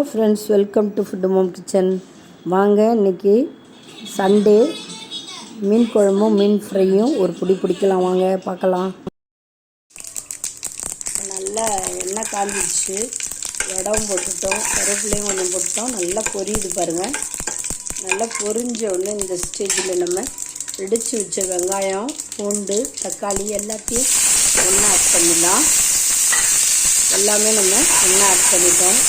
Friends, welcome to food mom kitchen. வாங்க, இன்றைக்கி Sunday மீன் குழம்பும் மீன் ஃப்ரையும் ஒரு பிடிக்கலாம். வாங்க பார்க்கலாம். நல்லா எண்ணெய் காஞ்சிடுச்சு, வடவும் போட்டுட்டோம், கருவேப்பிலையும் கொஞ்சம் போட்டுட்டோம். நல்லா பொரியுது பாருங்கள். நல்லா பொரிஞ்ச உடனே இந்த ஸ்டேஜில் நம்ம இடித்து வச்ச வெங்காயம், பூண்டு, தக்காளி எல்லாத்தையும் எண்ணெய் ஆட் பண்ணிடலாம். எல்லாமே நம்ம எண்ணெய் ஆட் பண்ணிட்டோம்.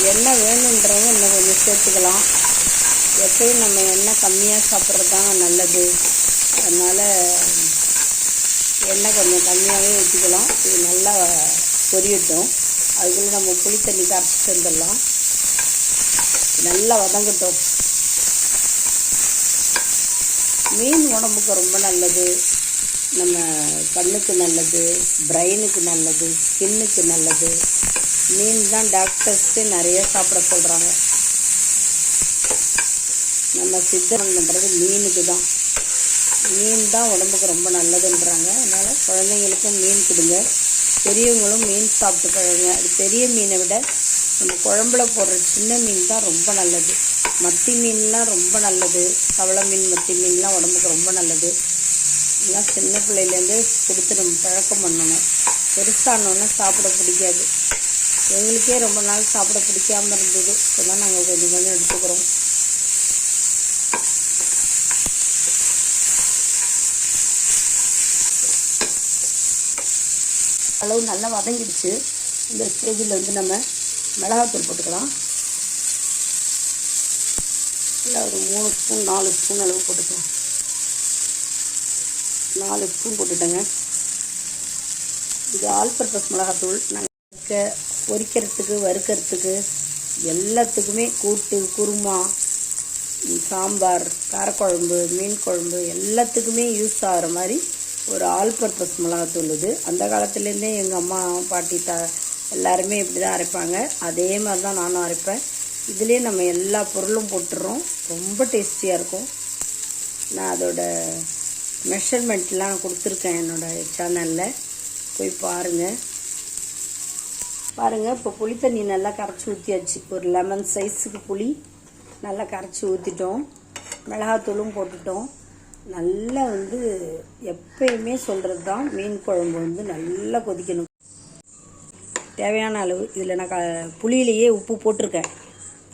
எண்ணெய் வேணுன்றவங்க இன்னும் கொஞ்சம் சேர்த்துக்கலாம். எப்பயும் நம்ம எண்ணெய் கம்மியாக சாப்பிட்றது தாங்க நல்லது. அதனால் எண்ணெய் கொஞ்சம் கம்மியாகவே ஊற்றிக்கலாம். இது நல்லா பொரியட்டும். அதுக்குள்ளே நம்ம புளி தண்ணி கரைச்சிட்டு வந்துடலாம். நல்லா வதங்கட்டும். மீன் உடம்புக்கு ரொம்ப நல்லது, நம்ம கண்ணுக்கு நல்லது, பிரெயினுக்கு நல்லது, ஸ்கின்னுக்கு நல்லது. மீன் தான் டாக்டர்ஸே நிறைய சாப்பிட சொல்கிறாங்க. நம்ம சித்தம் பண்ணுறது மீனுக்கு தான். மீன் தான் உடம்புக்கு ரொம்ப நல்லதுன்றாங்க. அதனால் குழந்தைங்களுக்கும் மீன் கொடுங்க, பெரியவங்களும் மீன் சாப்பிட்டு பழகுங்க. அது பெரிய மீனை விட நம்ம குழம்புல போடுற சின்ன மீன் தான் ரொம்ப நல்லது. மத்தி மீன்லாம் ரொம்ப நல்லது. தவளை மீன், மத்தி மீன்லாம் உடம்புக்கு ரொம்ப நல்லது. இதெல்லாம் சின்ன பிள்ளையிலேருந்து கொடுத்து நம்ம பழக்கம் பண்ணணும். பெருசானோன்னா சாப்பிட பிடிக்காது. எங்களுக்கே ரொம்ப நாள் சாப்பிட பிடிக்காமல் இருந்தது. இப்போ தான் நாங்கள் கொஞ்சம் கொஞ்சம் எடுத்துக்கிறோம். அளவு நல்லா வதங்கிடுச்சு. இந்த ஸ்டேஜில் நம்ம மிளகாத்தூள் போட்டுக்கலாம். இல்லை ஒரு 3 ஸ்பூன் 4 ஸ்பூன் அளவு போட்டுக்கலாம். 4 ஸ்பூன் போட்டுட்டேங்க. இது ஆல் பர்பஸ் மிளகாத்தூள். நாங்கள் பொரிக்கிறதுக்கு, வறுக்கிறதுக்கு, எல்லாத்துக்குமே, கூட்டு, குருமா, சாம்பார், காரக்குழம்பு, மீன் குழம்பு எல்லாத்துக்குமே யூஸ் ஆகிற மாதிரி ஒரு ஆல் பர்பஸ் மிளகாத்தூள் இது. அந்த காலத்துலேருந்தே எங்கள் அம்மா, பாட்டி, எல்லாருமே இப்படி தான் அரைப்பாங்க. அதே மாதிரி தான் நானும் அரைப்பேன். இதிலே நம்ம எல்லா பொருளும் போட்டுடுறோம். ரொம்ப டேஸ்டியாக இருக்கும். நான் அதோட மெஷர்மெண்ட்லாம் கொடுத்துருக்கேன் என்னோடய சேனலில், போய் பாருங்கள். இப்போ புளி தண்ணி நல்லா கரைச்சி ஊற்றியாச்சு. ஒரு லெமன் சைஸுக்கு புளி நல்லா கரைச்சி ஊற்றிட்டோம். மிளகாத்தூளும் போட்டுட்டோம். நல்லா எப்பயுமே சொல்கிறது தான், மீன் குழம்பு நல்லா கொதிக்கணும். தேவையான அளவு இதில் நான் புளியிலேயே உப்பு போட்டிருக்கேன்.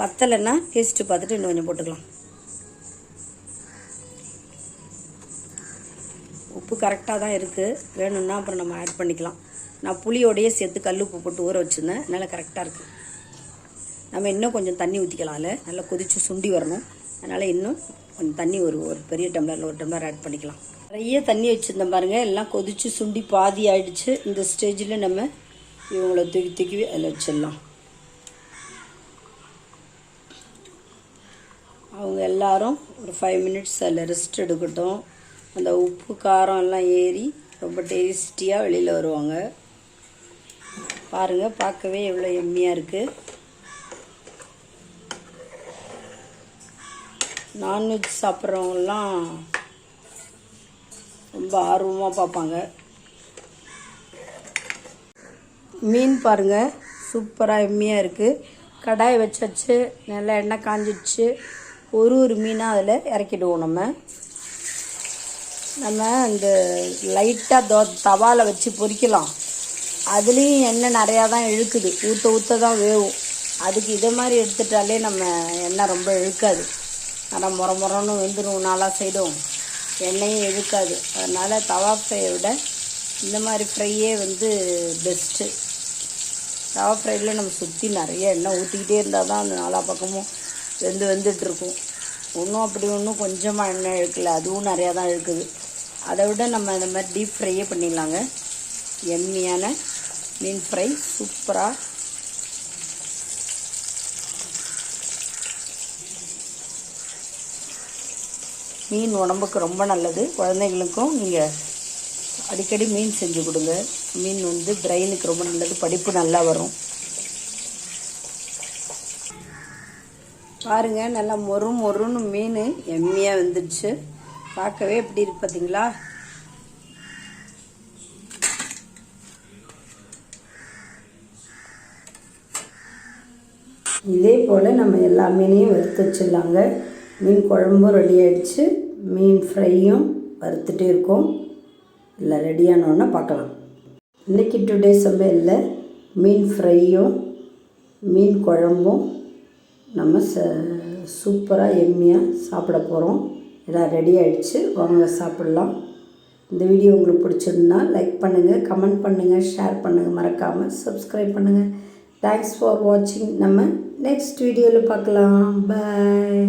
பத்தலைன்னா டேஸ்ட்டு பார்த்துட்டு இன்னும் கொஞ்சம் போட்டுக்கலாம். உப்பு கரெக்டாக தான் இருக்குது. வேணும்னா அப்புறம் நம்ம ஆட் பண்ணிக்கலாம். நான் புளியோடையே சேர்த்து கல் உப்பு போட்டு ஊற வச்சுருந்தேன். நல்லா கரெக்டாக இருக்குது. நம்ம இன்னும் கொஞ்சம் தண்ணி ஊற்றிக்கலாம். அதில் நல்லா கொதித்து சுண்டி வரணும். அதனால் இன்னும் கொஞ்சம் தண்ணி ஒரு பெரிய டம்ளரில் 1 டம்ளர் ஆட் பண்ணிக்கலாம். நிறைய தண்ணி வச்சுருந்தேன் பாருங்கள். எல்லாம் கொதித்து சுண்டி பாதி ஆகிடுச்சு. இந்த ஸ்டேஜில் நம்ம இவங்களை தூக்கி அதில் வச்சிடலாம். அவங்க எல்லாரும் ஒரு 5 மினிட்ஸ் அதில் ரெஸ்ட் எடுக்கட்டும். அந்த உப்பு காரம் எல்லாம் ஏறி ரொம்ப டேஸ்டியாக வெளியில் வருவாங்க. பாருங்கள், பார்க்கவே எவ்வளோ எம்மியாக இருக்குது. நான்வெஜ் சாப்பிட்றவங்கலாம் ரொம்ப ஆர்வமாக பார்ப்பாங்க. மீன் பாருங்கள், சூப்பராக எம்மியாக இருக்குது. கடாய் வச்சாச்சு, நல்லா எண்ணெய் காஞ்சிடுச்சு. ஒரு மீனாக அதில் இறக்கிடுவோம். நம்ம இந்த லைட்டாக தவாவில் வச்சு பொரிக்கலாம். அதுலேயும் எண்ணெய் நிறையா தான் இழுக்குது. ஊற்ற தான் வேகும். அதுக்கு இதை மாதிரி எடுத்துட்டாலே நம்ம எண்ணெய் ரொம்ப இழுக்காது. ஆனால் முறன்னு வெந்துடும். நாலா சைடும் எண்ணெயும் இழுக்காது. அதனால் தவா ஃப்ரையை விட இந்த மாதிரி ஃப்ரையே பெஸ்ட்டு. தவா ஃப்ரையில் நம்ம சுற்றி நிறைய எண்ணெய் ஊற்றிக்கிட்டே இருந்தால் தான் அந்த நாலா பக்கமும் வெந்துட்டுருக்கும். ஒன்றும் அப்படி ஒன்றும் கொஞ்சமாக எண்ணெய் இழுக்கல, அதுவும் நிறையா தான் இழுக்குது. அதை விட நம்ம இந்த மாதிரி டீப் ஃப்ரையே பண்ணிடலாங்க. எம்மியான மீன் ஃப்ரை சூப்பராக. மீன் உடம்புக்கு ரொம்ப நல்லது. குழந்தைங்களுக்கும் நீங்கள் அடிக்கடி மீன் செஞ்சு கொடுங்க. மீன் பிரெயினுக்கு ரொம்ப நல்லது. படிப்பு நல்லா வரும். பாருங்கள், நல்லா மொறுன்னு மீன் எம்மியாக வந்துடுச்சு. பார்க்கவே எப்படி இருக்கு பார்த்தீங்களா? இதே போல் நம்ம எல்லா மீனையும் வறுத்து வச்சிடலாங்க. மீன் குழம்பும் ரெடி ஆகிடுச்சு, மீன் ஃப்ரையும் வறுத்துட்டே இருக்கோம். எல்லாம் ரெடியானோன்னா பார்க்கலாம். இன்றைக்கி டுடே சமையலில் மீன் ஃப்ரையும் மீன் குழம்பும் நம்ம சூப்பராக எம்மியாக சாப்பிட போகிறோம். எல்லாம் ரெடி ஆகிடுச்சு, வாங்க சாப்பிட்லாம். இந்த வீடியோ உங்களுக்கு பிடிச்சிருந்தா லைக் பண்ணுங்கள், கமெண்ட் பண்ணுங்கள், ஷேர் பண்ணுங்கள், மறக்காமல் சப்ஸ்கிரைப் பண்ணுங்கள். தேங்க்ஸ் ஃபார் வாட்சிங். நம்ம நெக்ஸ்ட் வீடியோவில் பார்க்கலாம். பாய்.